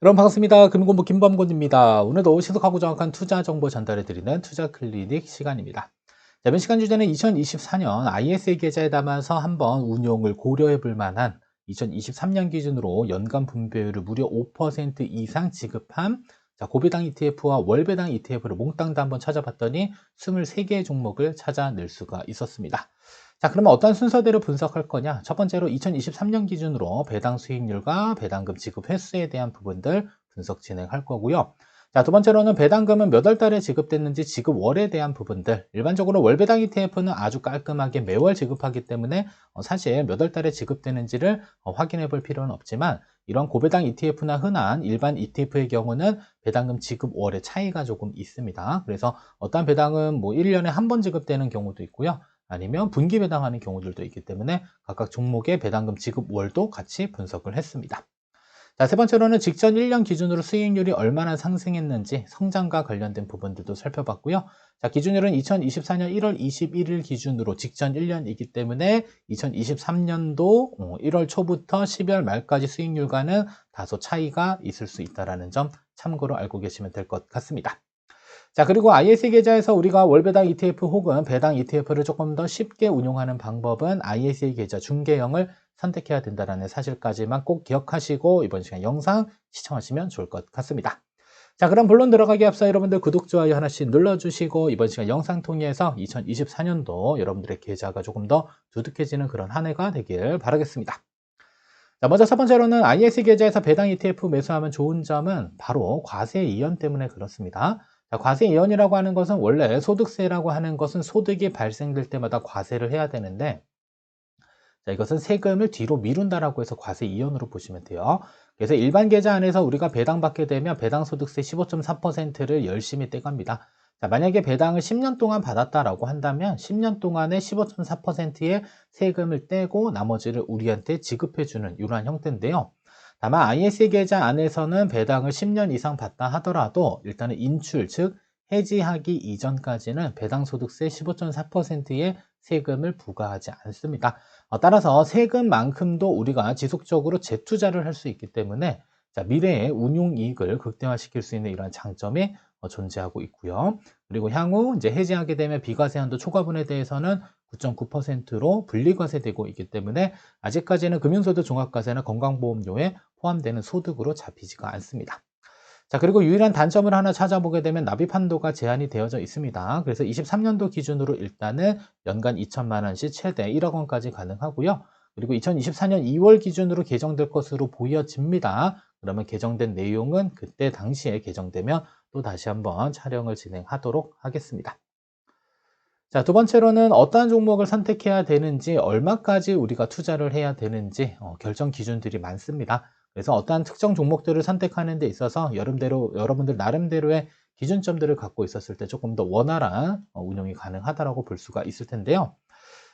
여러분 반갑습니다. 금융공부 김범곤입니다. 오늘도 신속하고 정확한 투자 정보 전달해드리는 투자 클리닉 시간입니다. 자, 이번 시간 주제는 2024년 ISA 계좌에 담아서 한번 운용을 고려해 볼 만한 2023년 기준으로 연간 분배율을 무려 5% 이상 지급한 고배당 ETF와 월배당 ETF를 몽땅 다 한번 찾아봤더니 23개의 종목을 찾아낼 수가 있었습니다. 자, 그러면 어떤 순서대로 분석할 거냐? 첫 번째로 2023년 기준으로 배당 수익률과 배당금 지급 횟수에 대한 부분들 분석 진행할 거고요. 자, 두 번째로는 배당금은 몇 월 달에 지급됐는지 지급월에 대한 부분들. 일반적으로 월배당 ETF는 아주 깔끔하게 매월 지급하기 때문에 사실 몇 월 달에 지급되는지를 확인해 볼 필요는 없지만 이런 고배당 ETF나 흔한 일반 ETF의 경우는 배당금 지급월의 차이가 조금 있습니다. 그래서 어떤 배당은 뭐 1년에 한 번 지급되는 경우도 있고요. 아니면 분기 배당하는 경우들도 있기 때문에 각각 종목의 배당금 지급월도 같이 분석을 했습니다. 자, 세 번째로는 직전 1년 기준으로 수익률이 얼마나 상승했는지 성장과 관련된 부분들도 살펴봤고요. 자, 기준율은 2024년 1월 21일 기준으로 직전 1년이기 때문에 2023년도 1월 초부터 12월 말까지 수익률과는 다소 차이가 있을 수 있다는 점 참고로 알고 계시면 될 것 같습니다. 자, 그리고 ISA 계좌에서 우리가 월배당 ETF 혹은 배당 ETF를 조금 더 쉽게 운용하는 방법은 ISA 계좌 중개형을 선택해야 된다는 사실까지만 꼭 기억하시고 이번 시간 영상 시청하시면 좋을 것 같습니다. 자, 그럼 본론 들어가기 앞서 여러분들 구독, 좋아요 하나씩 눌러주시고 이번 시간 영상 통해서 2024년도 여러분들의 계좌가 조금 더 두둑해지는 그런 한 해가 되길 바라겠습니다. 자, 먼저 첫 번째로는 ISA 계좌에서 배당 ETF 매수하면 좋은 점은 바로 과세 이연 때문에 그렇습니다. 자, 과세 이연이라고 하는 것은 원래 소득세라고 하는 것은 소득이 발생될 때마다 과세를 해야 되는데 자, 이것은 세금을 뒤로 미룬다라고 해서 과세 이연으로 보시면 돼요. 그래서 일반 계좌 안에서 우리가 배당받게 되면 배당소득세 15.4%를 열심히 떼갑니다. 자, 만약에 배당을 10년 동안 받았다라고 한다면 10년 동안에 15.4%의 세금을 떼고 나머지를 우리한테 지급해주는 이러한 형태인데요. 다만 ISA 계좌 안에서는 배당을 10년 이상 받다 하더라도 일단은 인출, 즉 해지하기 이전까지는 배당소득세 15.4%의 세금을 부과하지 않습니다. 따라서 세금만큼도 우리가 지속적으로 재투자를 할 수 있기 때문에 자, 미래의 운용이익을 극대화시킬 수 있는 이러한 장점이 존재하고 있고요. 그리고 향후 이제 해지하게 되면 비과세 한도 초과분에 대해서는 9.9%로 분리과세되고 있기 때문에 아직까지는 금융소득 종합과세나 건강보험료에 포함되는 소득으로 잡히지가 않습니다. 자, 그리고 유일한 단점을 하나 찾아보게 되면 납입 한도가 제한이 되어져 있습니다. 그래서 23년도 기준으로 일단은 연간 2천만 원씩 최대 1억 원까지 가능하고요. 그리고 2024년 2월 기준으로 개정될 것으로 보여집니다. 그러면 개정된 내용은 그때 당시에 개정되면 또 다시 한번 촬영을 진행하도록 하겠습니다. 자, 두 번째로는 어떠한 종목을 선택해야 되는지, 얼마까지 우리가 투자를 해야 되는지 결정 기준들이 많습니다. 그래서 어떠한 특정 종목들을 선택하는 데 있어서 여러분들 나름대로의 기준점들을 갖고 있었을 때 조금 더 원활한 운영이 가능하다고 볼 수가 있을 텐데요.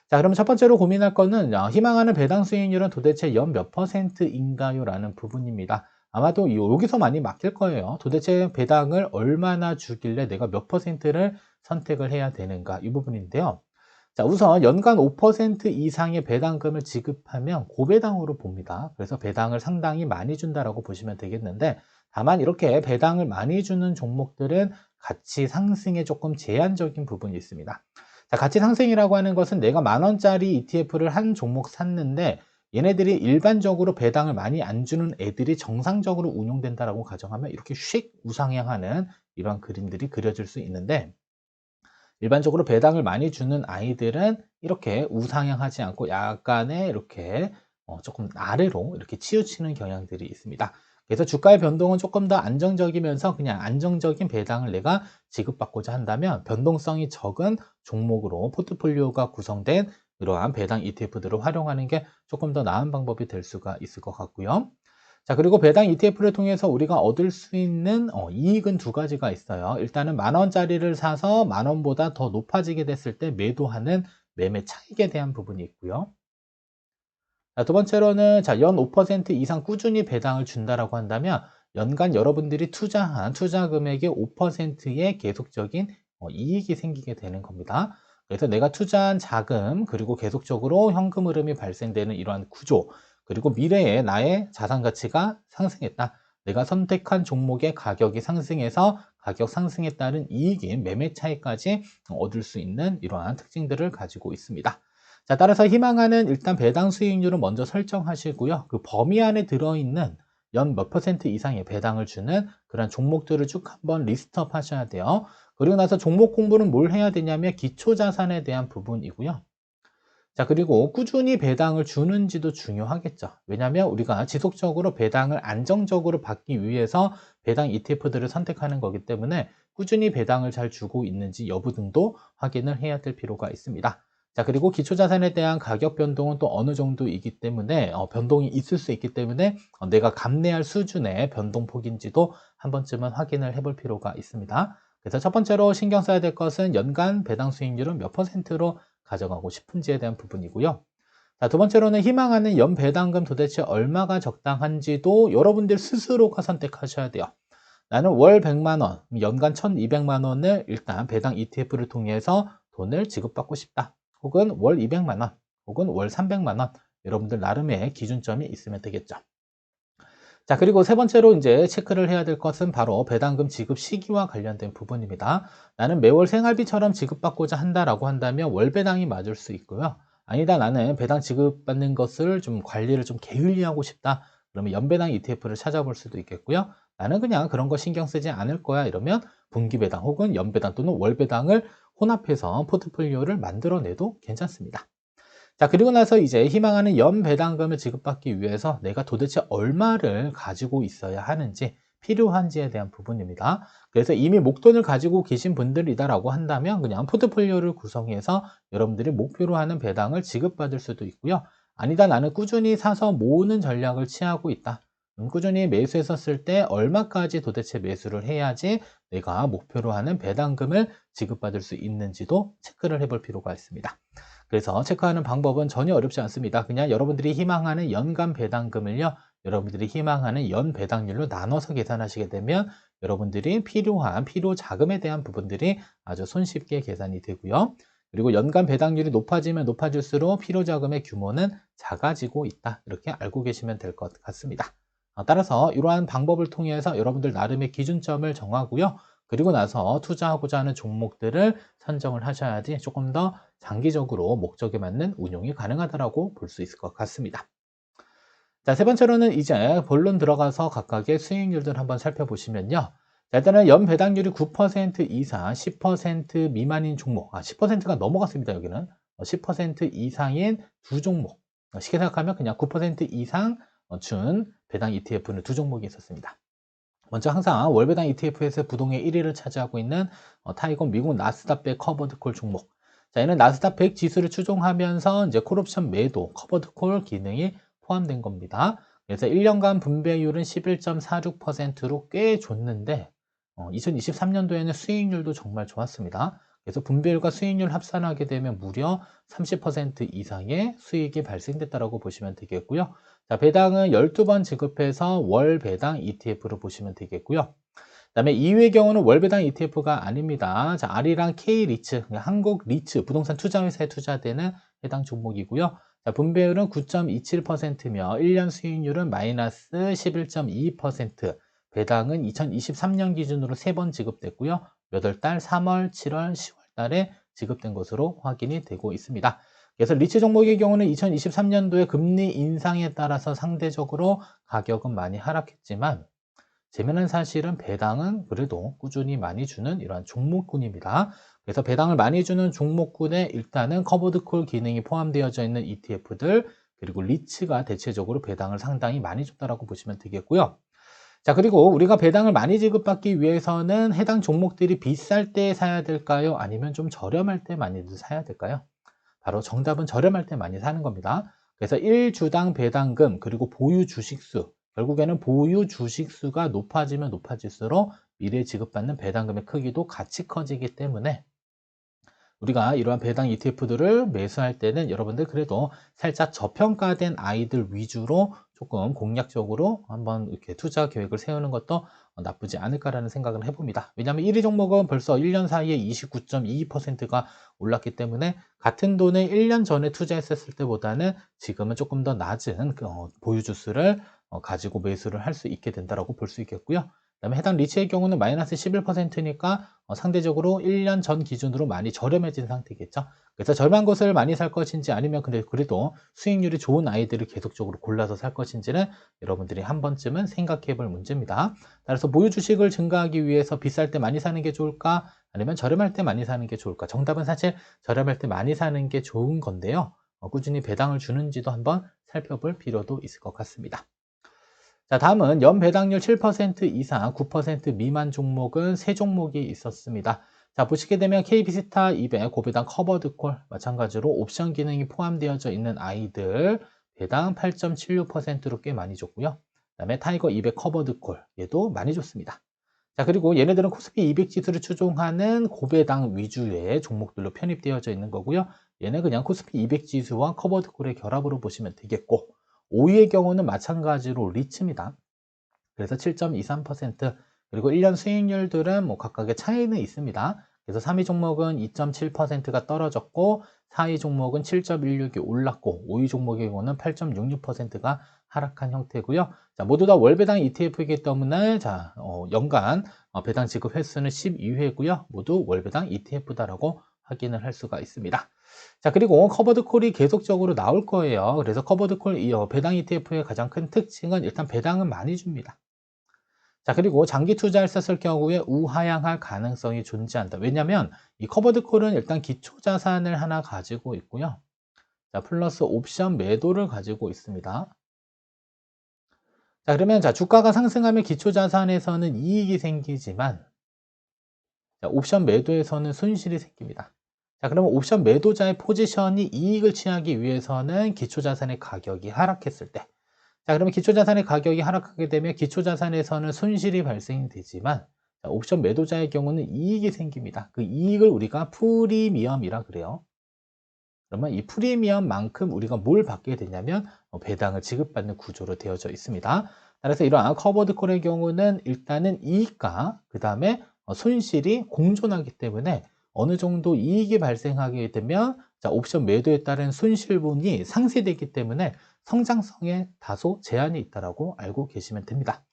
자, 그럼 첫 번째로 고민할 거는 희망하는 배당 수익률은 도대체 연 몇 %인가요? 라는 부분입니다. 아마도 여기서 많이 막힐 거예요. 도대체 배당을 얼마나 주길래 내가 몇 %를 선택을 해야 되는가 이 부분인데요. 자, 우선 연간 5% 이상의 배당금을 지급하면 고배당으로 봅니다. 그래서 배당을 상당히 많이 준다라고 보시면 되겠는데 다만 이렇게 배당을 많이 주는 종목들은 가치 상승에 조금 제한적인 부분이 있습니다. 자, 가치 상승이라고 하는 것은 내가 10,000원짜리 ETF를 한 종목 샀는데 얘네들이 일반적으로 배당을 많이 안 주는 애들이 정상적으로 운용된다라고 가정하면 이렇게 휙 우상향하는 이런 그림들이 그려질 수 있는데 일반적으로 배당을 많이 주는 아이들은 이렇게 우상향하지 않고 약간의 이렇게 조금 아래로 이렇게 치우치는 경향들이 있습니다. 그래서 주가의 변동은 조금 더 안정적이면서 그냥 안정적인 배당을 내가 지급받고자 한다면 변동성이 적은 종목으로 포트폴리오가 구성된 이러한 배당 ETF들을 활용하는 게 조금 더 나은 방법이 될 수가 있을 것 같고요. 자, 그리고 배당 ETF를 통해서 우리가 얻을 수 있는 이익은 두 가지가 있어요. 일단은 10,000원짜리를 사서 10,000원보다 더 높아지게 됐을 때 매도하는 매매 차익에 대한 부분이 있고요. 자, 두 번째로는 자, 연 5% 이상 꾸준히 배당을 준다라고 한다면 연간 여러분들이 투자한 투자 금액의 5%의 계속적인 이익이 생기게 되는 겁니다. 그래서 내가 투자한 자금 그리고 계속적으로 현금 흐름이 발생되는 이러한 구조 그리고 미래에 나의 자산 가치가 상승했다. 내가 선택한 종목의 가격이 상승해서 가격 상승에 따른 이익인 매매 차익까지 얻을 수 있는 이러한 특징들을 가지고 있습니다. 자, 따라서 희망하는 일단 배당 수익률을 먼저 설정하시고요. 그 범위 안에 들어있는 연 몇 퍼센트 이상의 배당을 주는 그런 종목들을 쭉 한번 리스트업 하셔야 돼요. 그리고 나서 종목 공부는 뭘 해야 되냐면 기초 자산에 대한 부분이고요. 자, 그리고 꾸준히 배당을 주는지도 중요하겠죠. 왜냐하면 우리가 지속적으로 배당을 안정적으로 받기 위해서 배당 ETF들을 선택하는 거기 때문에 꾸준히 배당을 잘 주고 있는지 여부 등도 확인을 해야 될 필요가 있습니다. 자, 그리고 기초자산에 대한 가격 변동은 또 어느 정도이기 때문에 변동이 있을 수 있기 때문에 내가 감내할 수준의 변동폭인지도 한 번쯤은 확인을 해볼 필요가 있습니다. 그래서 첫 번째로 신경 써야 될 것은 연간 배당 수익률은 몇 퍼센트로 가져가고 싶은지에 대한 부분이고요. 자, 두 번째로는 희망하는 연 배당금 도대체 얼마가 적당한지도 여러분들 스스로가 선택하셔야 돼요. 나는 월 100만 원, 연간 1200만 원을 일단 배당 ETF를 통해서 돈을 지급받고 싶다. 혹은 월 200만 원, 혹은 월 300만 원. 여러분들 나름의 기준점이 있으면 되겠죠. 자, 그리고 세 번째로 이제 체크를 해야 될 것은 바로 배당금 지급 시기와 관련된 부분입니다. 나는 매월 생활비처럼 지급받고자 한다라고 한다면 월 배당이 맞을 수 있고요. 아니다, 나는 배당 지급받는 것을 좀 관리를 좀 게을리하고 싶다. 그러면 연배당 ETF를 찾아볼 수도 있겠고요. 나는 그냥 그런 거 신경 쓰지 않을 거야. 이러면 분기배당 혹은 연배당 또는 월배당을 혼합해서 포트폴리오를 만들어내도 괜찮습니다. 자, 그리고 나서 이제 희망하는 연 배당금을 지급받기 위해서 내가 도대체 얼마를 가지고 있어야 하는지, 필요한지에 대한 부분입니다. 그래서 이미 목돈을 가지고 계신 분들이다라고 한다면 그냥 포트폴리오를 구성해서 여러분들이 목표로 하는 배당을 지급받을 수도 있고요. 아니다, 나는 꾸준히 사서 모으는 전략을 취하고 있다. 꾸준히 매수했었을 때 얼마까지 도대체 매수를 해야지 내가 목표로 하는 배당금을 지급받을 수 있는지도 체크를 해볼 필요가 있습니다. 그래서 체크하는 방법은 전혀 어렵지 않습니다. 그냥 여러분들이 희망하는 연간 배당금을요, 여러분들이 희망하는 연 배당률로 나눠서 계산하시게 되면 여러분들이 필요한 필요 자금에 대한 부분들이 아주 손쉽게 계산이 되고요. 그리고 연간 배당률이 높아지면 높아질수록 필요 자금의 규모는 작아지고 있다. 이렇게 알고 계시면 될 것 같습니다. 따라서 이러한 방법을 통해서 여러분들 나름의 기준점을 정하고요. 그리고 나서 투자하고자 하는 종목들을 선정을 하셔야지 조금 더 장기적으로 목적에 맞는 운용이 가능하다고 볼 수 있을 것 같습니다. 자, 세 번째로는 이제 본론 들어가서 각각의 수익률들 한번 살펴보시면요. 자, 일단은 연 배당률이 9% 이상, 10% 미만인 종목, 10%가 넘어갔습니다. 여기는 10% 이상인 두 종목, 쉽게 생각하면 그냥 9% 이상 준 배당 ETF는 두 종목이 있었습니다. 먼저 항상 월배당 ETF에서 부동의 1위를 차지하고 있는 타이건 미국 나스닥백 커버드콜 종목. 자, 얘는 나스닥 100 지수를 추종하면서 이제 콜옵션 매도, 커버드콜 기능이 포함된 겁니다. 그래서 1년간 분배율은 11.46%로 꽤 좋는데 2023년도에는 수익률도 정말 좋았습니다. 그래서 분배율과 수익률 합산하게 되면 무려 30% 이상의 수익이 발생됐다고 보시면 되겠고요. 자, 배당은 12번 지급해서 월 배당 ETF로 보시면 되겠고요. 그다음에 2위의 경우는 월 배당 ETF가 아닙니다. 자, R이랑 K리츠, 한국 리츠 부동산 투자회사에 투자되는 해당 종목이고요. 자, 분배율은 9.27%며 1년 수익률은 마이너스 11.22%, 배당은 2023년 기준으로 3번 지급됐고요. 몇 월 달? 3월, 7월, 10월 달에 지급된 것으로 확인이 되고 있습니다. 그래서 리츠 종목의 경우는 2023년도에 금리 인상에 따라서 상대적으로 가격은 많이 하락했지만 재미난 사실은 배당은 그래도 꾸준히 많이 주는 이러한 종목군입니다. 그래서 배당을 많이 주는 종목군에 일단은 커버드콜 기능이 포함되어져 있는 ETF들, 그리고 리츠가 대체적으로 배당을 상당히 많이 줬다라고 보시면 되겠고요. 자, 그리고 우리가 배당을 많이 지급받기 위해서는 해당 종목들이 비쌀 때 사야 될까요? 아니면 좀 저렴할 때 많이들 사야 될까요? 바로 정답은 저렴할 때 많이 사는 겁니다. 그래서 1주당 배당금 그리고 보유 주식수, 결국에는 보유 주식수가 높아지면 높아질수록 미래에 지급받는 배당금의 크기도 같이 커지기 때문에 우리가 이러한 배당 ETF들을 매수할 때는 여러분들 그래도 살짝 저평가된 아이들 위주로 조금 공략적으로 한번 이렇게 투자 계획을 세우는 것도 나쁘지 않을까라는 생각을 해봅니다. 왜냐하면 1위 종목은 벌써 1년 사이에 29.22%가 올랐기 때문에 같은 돈에 1년 전에 투자했었을 때보다는 지금은 조금 더 낮은 보유 주수를 가지고 매수를 할 수 있게 된다라고 볼 수 있겠고요. 그다음에 해당 리츠의 경우는 마이너스 11%니까 상대적으로 1년 전 기준으로 많이 저렴해진 상태겠죠. 그래서 저렴한 것을 많이 살 것인지 아니면 근데 그래도 수익률이 좋은 아이들을 계속적으로 골라서 살 것인지는 여러분들이 한 번쯤은 생각해 볼 문제입니다. 따라서 보유 주식을 증가하기 위해서 비쌀 때 많이 사는 게 좋을까? 아니면 저렴할 때 많이 사는 게 좋을까? 정답은 사실 저렴할 때 많이 사는 게 좋은 건데요. 꾸준히 배당을 주는지도 한번 살펴볼 필요도 있을 것 같습니다. 자, 다음은 연 배당률 7% 이상 9% 미만 종목은 세 종목이 있었습니다. 자, 보시게 되면 KB스타 200 고배당 커버드콜 마찬가지로 옵션 기능이 포함되어져 있는 아이들 배당 8.76%로 꽤 많이 줬고요. 그다음에 타이거 200 커버드콜 얘도 많이 줬습니다. 자, 그리고 얘네들은 코스피 200 지수를 추종하는 고배당 위주의 종목들로 편입되어져 있는 거고요. 얘는 그냥 코스피 200 지수와 커버드콜의 결합으로 보시면 되겠고, 5위의 경우는 마찬가지로 리츠입니다. 그래서 7.23%, 그리고 1년 수익률들은 뭐 각각의 차이는 있습니다. 그래서 3위 종목은 2.7%가 떨어졌고 4위 종목은 7.16이 올랐고 5위 종목의 경우는 8.66%가 하락한 형태고요. 자, 모두 다 월배당 ETF이기 때문에 자, 연간 배당 지급 횟수는 12회고요. 모두 월배당 ETF다라고 확인을 할 수가 있습니다. 자, 그리고 커버드콜이 계속적으로 나올 거예요. 그래서 커버드콜 배당 ETF의 가장 큰 특징은 일단 배당은 많이 줍니다. 자, 그리고 장기 투자했었을 경우에 우하향할 가능성이 존재한다. 왜냐하면 이 커버드콜은 일단 기초 자산을 하나 가지고 있고요. 자, 플러스 옵션 매도를 가지고 있습니다. 자, 그러면 자, 주가가 상승하면 기초 자산에서는 이익이 생기지만 자, 옵션 매도에서는 손실이 생깁니다. 자, 그러면 옵션 매도자의 포지션이 이익을 취하기 위해서는 기초 자산의 가격이 하락했을 때, 자, 그러면 기초자산의 가격이 하락하게 되면 기초자산에서는 손실이 발생되지만 자, 옵션 매도자의 경우는 이익이 생깁니다. 그 이익을 우리가 프리미엄이라 그래요. 그러면 이 프리미엄만큼 우리가 뭘 받게 되냐면 배당을 지급받는 구조로 되어져 있습니다. 따라서 이러한 커버드 콜의 경우는 일단은 이익과 그 다음에 손실이 공존하기 때문에 어느 정도 이익이 발생하게 되면 자, 옵션 매도에 따른 손실분이 상쇄되기 때문에 성장성에 다소 제한이 있다고 알고 계시면 됩니다.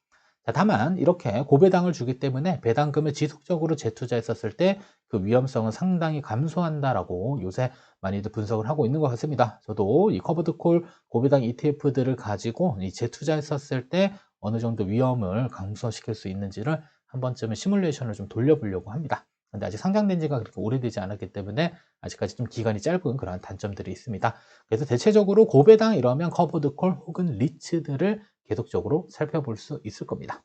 자, 다만 이렇게 고배당을 주기 때문에 배당금을 지속적으로 재투자했었을 때 그 위험성은 상당히 감소한다라고 요새 많이들 분석을 하고 있는 것 같습니다. 저도 이 커버드콜 고배당 ETF들을 가지고 이 재투자했었을 때 어느 정도 위험을 감소시킬 수 있는지를 한 번쯤은 시뮬레이션을 좀 돌려보려고 합니다. 근데 아직 상장된 지가 그렇게 오래되지 않았기 때문에 아직까지 좀 기간이 짧은 그런 단점들이 있습니다. 그래서 대체적으로 고배당 이러면 커버드콜 혹은 리츠들을 계속적으로 살펴볼 수 있을 겁니다.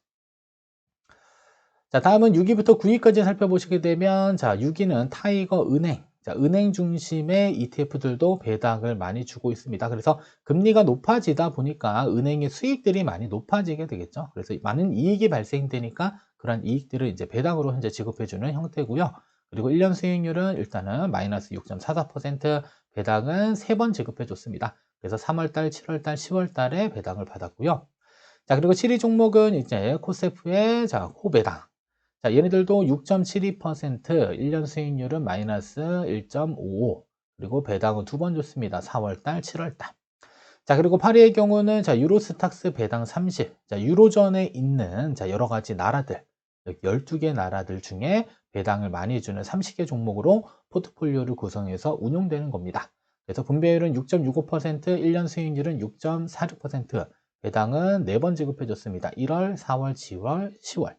자, 다음은 6위부터 9위까지 살펴보시게 되면 자, 6위는 타이거 은행. 자, 은행 중심의 ETF들도 배당을 많이 주고 있습니다. 그래서 금리가 높아지다 보니까 은행의 수익들이 많이 높아지게 되겠죠. 그래서 많은 이익이 발생되니까 그런 이익들을 이제 배당으로 현재 지급해주는 형태고요. 그리고 1년 수익률은 일단은 마이너스 6.44%, 배당은 3번 지급해 줬습니다. 그래서 3월달, 7월달, 10월달에 배당을 받았고요. 자, 그리고 7위 종목은 이제 코세프의 자, 코배당. 자, 얘네들도 6.72%, 1년 수익률은 마이너스 1.55, 그리고 배당은 2번 줬습니다. 4월달, 7월달. 자, 그리고 8위의 경우는 자, 유로스탁스 배당 30. 자, 유로존에 있는 자, 여러 가지 나라들, 12개 나라들 중에 배당을 많이 주는 30개 종목으로 포트폴리오를 구성해서 운용되는 겁니다. 그래서 분배율은 6.65%, 1년 수익률은 6.46%, 배당은 4번 지급해 줬습니다. 1월, 4월, 10월, 10월.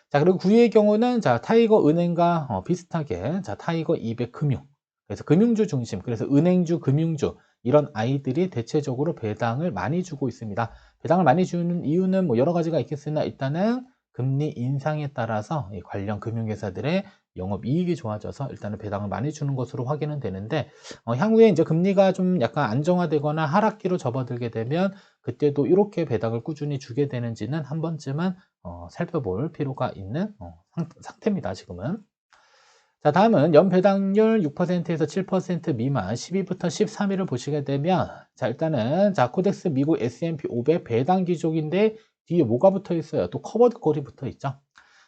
자, 그리고 9위의 경우는 자, 타이거 은행과 비슷하게 자, 타이거 200 금융. 그래서 금융주 중심, 그래서 은행주, 금융주 이런 아이들이 대체적으로 배당을 많이 주고 있습니다. 배당을 많이 주는 이유는 뭐 여러 가지가 있겠으나 일단은 금리 인상에 따라서 이 관련 금융회사들의 영업이익이 좋아져서 일단은 배당을 많이 주는 것으로 확인은 되는데 향후에 이제 금리가 좀 약간 안정화되거나 하락기로 접어들게 되면 그때도 이렇게 배당을 꾸준히 주게 되는지는 한 번쯤은 살펴볼 필요가 있는 상태입니다. 지금은. 자, 다음은 연배당률 6%에서 7% 미만 10위부터 13위를 보시게 되면 자, 일단은 자, 코덱스 미국 S&P 500 배당 기족인데 뒤에 뭐가 붙어 있어요? 또 커버드 콜이 붙어 있죠.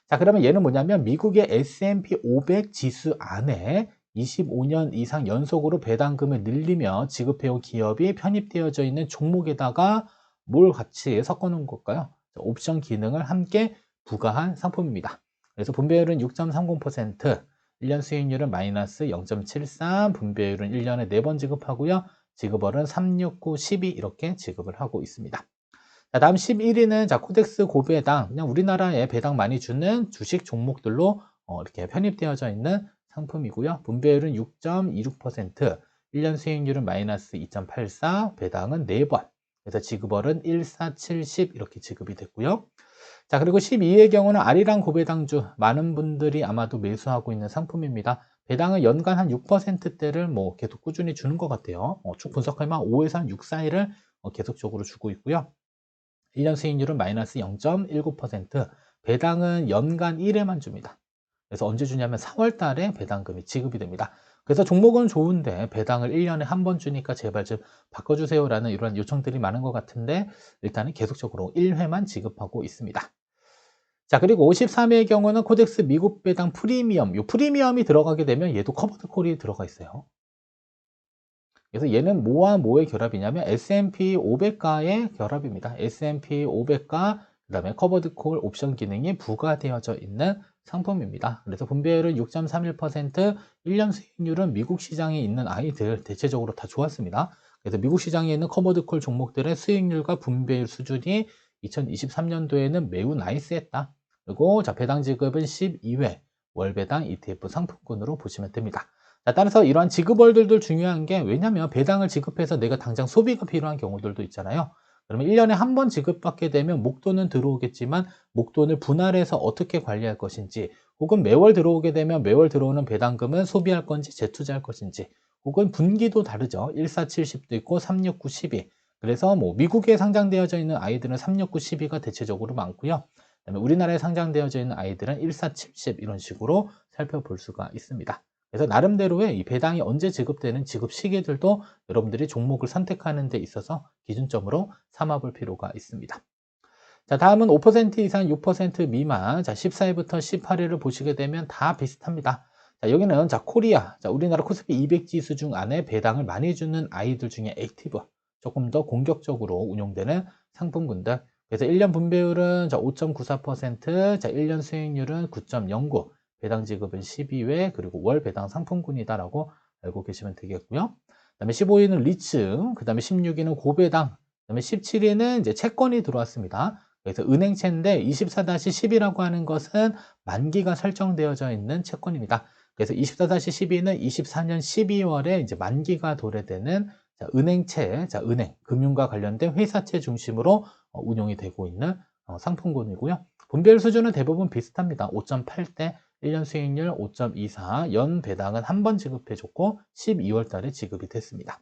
자, 그러면 얘는 뭐냐면 미국의 S&P 500 지수 안에 25년 이상 연속으로 배당금을 늘리며 지급해온 기업이 편입되어져 있는 종목에다가 뭘 같이 섞어 놓은 걸까요? 옵션 기능을 함께 부과한 상품입니다. 그래서 분배율은 6.30%, 1년 수익률은 마이너스 0.73, 분배율은 1년에 4번 지급하고요. 지급월은 3, 6, 9, 12 이렇게 지급을 하고 있습니다. 자, 다음 11위는 코덱스 고배당, 그냥 우리나라에 배당 많이 주는 주식 종목들로 이렇게 편입되어져 있는 상품이고요. 분배율은 6.26%, 1년 수익률은 마이너스 2.84, 배당은 4번. 그래서 지급월은 1, 4, 7, 10 이렇게 지급이 됐고요. 자, 그리고 12위의 경우는 아리랑 고배당주, 많은 분들이 아마도 매수하고 있는 상품입니다. 배당은 연간 한 6%대를 계속 꾸준히 주는 것 같아요. 쭉 분석하면 5에서 한 6 사이를 계속적으로 주고 있고요. 1년 수익률은 마이너스 0.19%, 배당은 연간 1회만 줍니다. 그래서 언제 주냐면 4월 달에 배당금이 지급이 됩니다. 그래서 종목은 좋은데 배당을 1년에 한 번 주니까 제발 좀 바꿔주세요라는 이런 요청들이 많은 것 같은데 일단은 계속적으로 1회만 지급하고 있습니다. 자, 그리고 53회의 경우는 코덱스 미국 배당 프리미엄, 이 프리미엄이 들어가게 되면 얘도 커버드 콜이 들어가 있어요. 그래서 얘는 뭐와 뭐의 결합이냐면 S&P 500가의 결합입니다. S&P 500가 그다음에 커버드 콜 옵션 기능이 부과되어져 있는 상품입니다. 그래서 분배율은 6.31%, 1년 수익률은 미국 시장에 있는 아이들 대체적으로 다 좋았습니다. 그래서 미국 시장에 있는 커버드 콜 종목들의 수익률과 분배율 수준이 2023년도에는 매우 나이스했다. 그리고 배당 지급은 12회 월 배당 ETF 상품권으로 보시면 됩니다. 자, 따라서 이러한 지급월들도 중요한 게 왜냐면 배당을 지급해서 내가 당장 소비가 필요한 경우들도 있잖아요. 그러면 1년에 한 번 지급받게 되면 목돈은 들어오겠지만 목돈을 분할해서 어떻게 관리할 것인지 혹은 매월 들어오게 되면 매월 들어오는 배당금은 소비할 건지 재투자할 것인지 혹은 분기도 다르죠. 1470도 있고 369, 12. 그래서 미국에 상장되어져 있는 아이들은 369, 12가 대체적으로 많고요. 그다음에 우리나라에 상장되어져 있는 아이들은 1470 이런 식으로 살펴볼 수가 있습니다. 그래서 나름대로의 이 배당이 언제 지급되는 지급 시기들도 여러분들이 종목을 선택하는 데 있어서 기준점으로 삼아 볼 필요가 있습니다. 자, 다음은 5% 이상 6% 미만. 자, 14위부터 18위를 보시게 되면 다 비슷합니다. 자, 여기는 코리아. 자, 우리나라 코스피 200 지수 중 안에 배당을 많이 주는 아이들 중에 액티브. 조금 더 공격적으로 운용되는 상품군들. 그래서 1년 분배율은 5.94%, 자, 1년 수익률은 9.09, 배당 지급은 12회, 그리고 월 배당 상품군이다라고 알고 계시면 되겠고요. 그다음에 15위는 리츠, 그다음에 16위는 고배당, 그다음에 17위는 이제 채권이 들어왔습니다. 그래서 은행채인데 24-10이라고 하는 것은 만기가 설정되어져 있는 채권입니다. 그래서 24-12는 24년 12월에 이제 만기가 도래되는 은행채, 은행, 금융과 관련된 회사채 중심으로 운용이 되고 있는 상품군이고요. 분배율 수준은 대부분 비슷합니다. 5.8대 1년 수익률 5.24, 연 배당은 한 번 지급해줬고 12월 달에 지급이 됐습니다.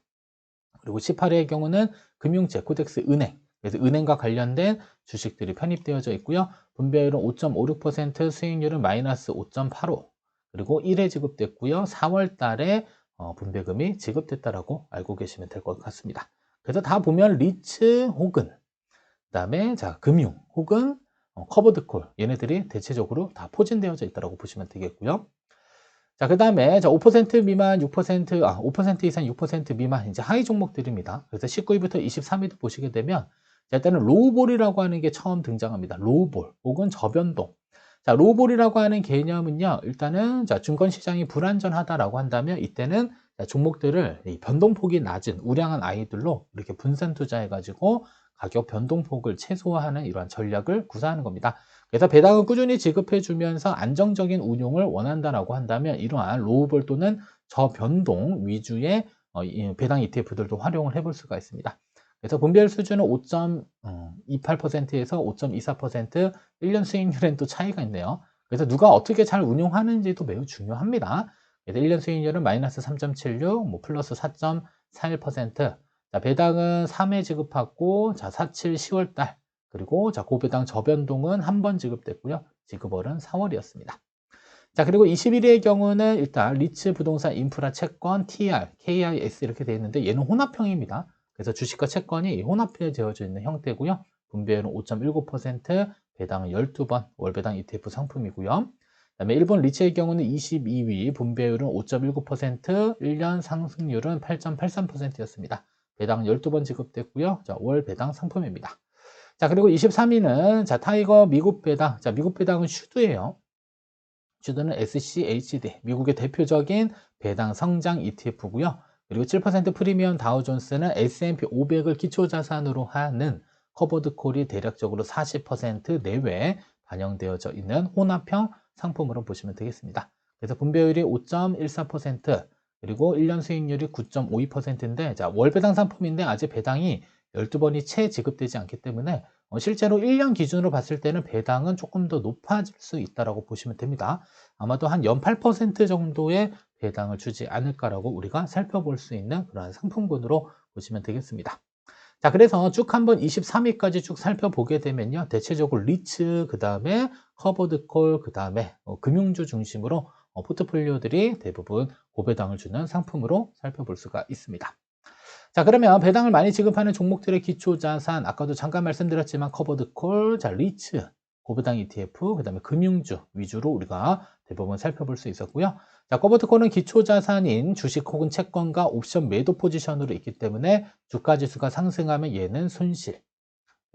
그리고 18회의 경우는 금융채, 코덱스 은행, 그래서 은행과 관련된 주식들이 편입되어져 있고요. 분배율은 5.56%, 수익률은 마이너스 5.85, 그리고 1회 지급됐고요. 4월 달에 분배금이 지급됐다라고 알고 계시면 될 것 같습니다. 그래서 다 보면 리츠 혹은 그다음에 금융 혹은 커버드 콜 얘네들이 대체적으로 다 포진되어져 있다고 보시면 되겠고요. 자, 그다음에 5% 미만 6%, 5% 이상 6% 미만 이제 하위 종목들입니다. 그래서 19위부터 23위도 보시게 되면 일단은 로우볼이라고 하는 게 처음 등장합니다. 로우볼 혹은 저변동. 자, 로우볼이라고 하는 개념은요. 일단은 증권 시장이 불안전하다라고 한다면 이때는 종목들을 이 변동폭이 낮은 우량한 아이들로 이렇게 분산 투자해 가지고 가격 변동폭을 최소화하는 이러한 전략을 구사하는 겁니다. 그래서 배당을 꾸준히 지급해 주면서 안정적인 운용을 원한다라고 한다면 이러한 로우볼 또는 저변동 위주의 배당 ETF들도 활용을 해볼 수가 있습니다. 그래서 분배율 수준은 5.28%에서 5.24%, 1년 수익률엔 또 차이가 있네요. 그래서 누가 어떻게 잘 운용하는지도 매우 중요합니다. 그래서 1년 수익률은 마이너스 3.76, 플러스 4.41%. 자, 배당은 3회 지급하고, 4, 7, 10월 달. 그리고 고배당 저변동은 한 번 지급됐고요. 지급월은 4월이었습니다. 자, 그리고 21위의 경우는 일단 리츠 부동산 인프라 채권 TR, KIS 이렇게 되어 있는데 얘는 혼합형입니다. 그래서 주식과 채권이 혼합되어져 있는 형태고요. 분배율은 5.19%, 배당은 12번, 월배당 ETF 상품이고요. 그다음에 일본 리츠의 경우는 22위, 분배율은 5.19%, 1년 상승률은 8.83%였습니다. 배당 12번 지급됐고요. 월 배당 상품입니다. 자, 그리고 23위는 자, 타이거 미국 배당. 자, 미국 배당은 슈드예요. 슈드는 SCHD, 미국의 대표적인 배당 성장 ETF고요. 그리고 7% 프리미엄 다우존스는 S&P 500을 기초자산으로 하는 커버드 콜이 대략적으로 40% 내외 반영되어져 있는 혼합형 상품으로 보시면 되겠습니다. 그래서 분배율이 5.14%, 그리고 1년 수익률이 9.52%인데, 자, 월배당 상품인데 아직 배당이 12번이 채 지급되지 않기 때문에 실제로 1년 기준으로 봤을 때는 배당은 조금 더 높아질 수 있다고 보시면 됩니다. 아마도 한 연 8% 정도의 배당을 주지 않을까라고 우리가 살펴볼 수 있는 그러한 상품군으로 보시면 되겠습니다. 자, 그래서 쭉 한번 23위까지 쭉 살펴보게 되면요. 대체적으로 리츠, 그 다음에 커버드콜, 그 다음에 금융주 중심으로 포트폴리오들이 대부분 고배당을 주는 상품으로 살펴볼 수가 있습니다. 자, 그러면 배당을 많이 지급하는 종목들의 기초자산, 아까도 잠깐 말씀드렸지만 커버드콜, 자, 리츠, 고배당 ETF, 그 다음에 금융주 위주로 우리가 대부분 살펴볼 수 있었고요. 자, 커버드콜은 기초자산인 주식 혹은 채권과 옵션 매도 포지션으로 있기 때문에 주가지수가 상승하면 얘는 손실,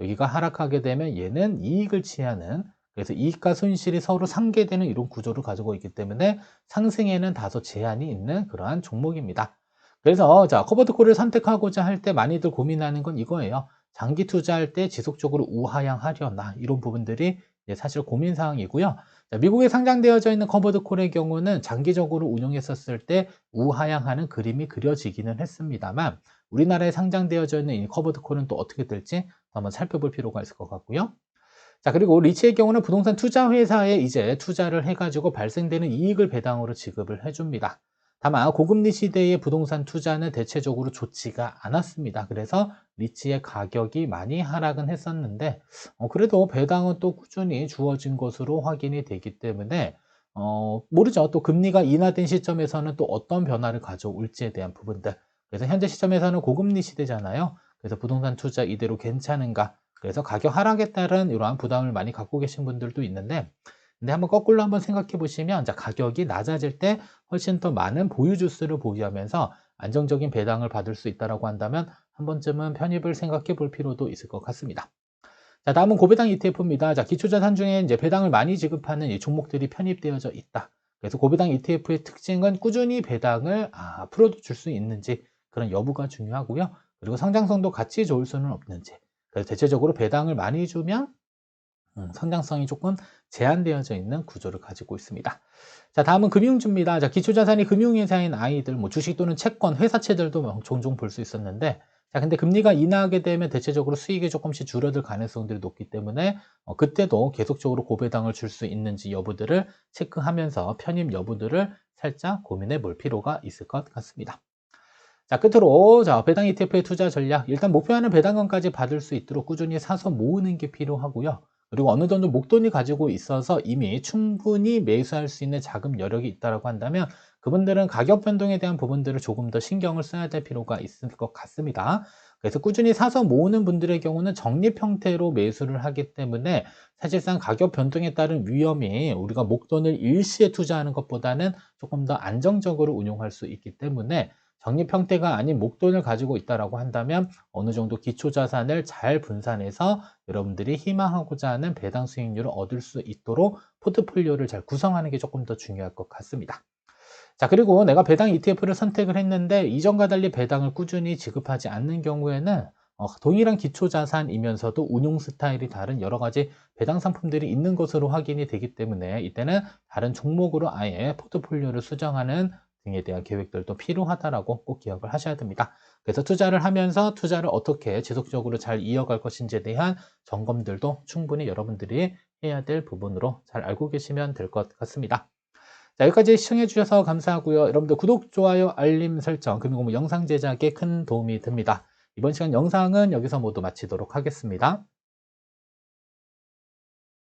여기가 하락하게 되면 얘는 이익을 취하는, 그래서 이익과 손실이 서로 상계되는 이런 구조를 가지고 있기 때문에 상승에는 다소 제한이 있는 그러한 종목입니다. 그래서 자, 커버드콜을 선택하고자 할 때 많이들 고민하는 건 이거예요. 장기 투자할 때 지속적으로 우하향하려나, 이런 부분들이 사실 고민 사항이고요. 자, 미국에 상장되어져 있는 커버드콜의 경우는 장기적으로 운용했었을 때 우하향하는 그림이 그려지기는 했습니다만, 우리나라에 상장되어져 있는 이 커버드콜은 또 어떻게 될지 한번 살펴볼 필요가 있을 것 같고요. 자, 그리고 리츠의 경우는 부동산 투자 회사에 이제 투자를 해가지고 발생되는 이익을 배당으로 지급을 해줍니다. 다만 고금리 시대의 부동산 투자는 대체적으로 좋지가 않았습니다. 그래서 리츠의 가격이 많이 하락은 했었는데 그래도 배당은 또 꾸준히 주어진 것으로 확인이 되기 때문에 모르죠. 또 금리가 인하된 시점에서는 또 어떤 변화를 가져올지에 대한 부분들. 그래서 현재 시점에서는 고금리 시대잖아요. 그래서 부동산 투자 이대로 괜찮은가? 그래서 가격 하락에 따른 이러한 부담을 많이 갖고 계신 분들도 있는데, 근데 한번 거꾸로 한번 생각해 보시면, 자, 가격이 낮아질 때 훨씬 더 많은 보유 주수를 보유하면서 안정적인 배당을 받을 수 있다라고 한다면 한 번쯤은 편입을 생각해 볼 필요도 있을 것 같습니다. 자, 다음은 고배당 ETF입니다. 자, 기초자산 중에 이제 배당을 많이 지급하는 이 종목들이 편입되어져 있다. 그래서 고배당 ETF의 특징은 꾸준히 배당을 앞으로도 줄 수 있는지, 그런 여부가 중요하고요. 그리고 성장성도 같이 좋을 수는 없는지. 그래서 대체적으로 배당을 많이 주면 성장성이 조금 제한되어져 있는 구조를 가지고 있습니다. 자, 다음은 금융주입니다. 자, 기초자산이 금융회사인 아이들, 뭐 주식 또는 채권, 회사채들도 종종 볼 수 있었는데, 자, 근데 금리가 인하하게 되면 대체적으로 수익이 조금씩 줄어들 가능성들이 높기 때문에 그때도 계속적으로 고배당을 줄 수 있는지 여부들을 체크하면서 편입 여부들을 살짝 고민해 볼 필요가 있을 것 같습니다. 자, 끝으로 자, 배당 ETF의 투자 전략, 일단 목표하는 배당금까지 받을 수 있도록 꾸준히 사서 모으는 게 필요하고요. 그리고 어느 정도 목돈이 가지고 있어서 이미 충분히 매수할 수 있는 자금 여력이 있다고 한다면 그분들은 가격 변동에 대한 부분들을 조금 더 신경을 써야 될 필요가 있을 것 같습니다. 그래서 꾸준히 사서 모으는 분들의 경우는 적립 형태로 매수를 하기 때문에 사실상 가격 변동에 따른 위험이 우리가 목돈을 일시에 투자하는 것보다는 조금 더 안정적으로 운용할 수 있기 때문에 적립 형태가 아닌 목돈을 가지고 있다고 한다면 어느 정도 기초자산을 잘 분산해서 여러분들이 희망하고자 하는 배당 수익률을 얻을 수 있도록 포트폴리오를 잘 구성하는 게 조금 더 중요할 것 같습니다. 자, 그리고 내가 배당 ETF를 선택을 했는데 이전과 달리 배당을 꾸준히 지급하지 않는 경우에는 동일한 기초자산이면서도 운용 스타일이 다른 여러 가지 배당 상품들이 있는 것으로 확인이 되기 때문에 이때는 다른 종목으로 아예 포트폴리오를 수정하는 등에 대한 계획들도 필요하다라고 꼭 기억을 하셔야 됩니다. 그래서 투자를 하면서 투자를 어떻게 지속적으로 잘 이어갈 것인지에 대한 점검들도 충분히 여러분들이 해야 될 부분으로 잘 알고 계시면 될 것 같습니다. 자, 여기까지 시청해 주셔서 감사하고요. 여러분들 구독, 좋아요, 알림 설정, 금융공부 영상 제작에 큰 도움이 됩니다. 이번 시간 영상은 여기서 모두 마치도록 하겠습니다.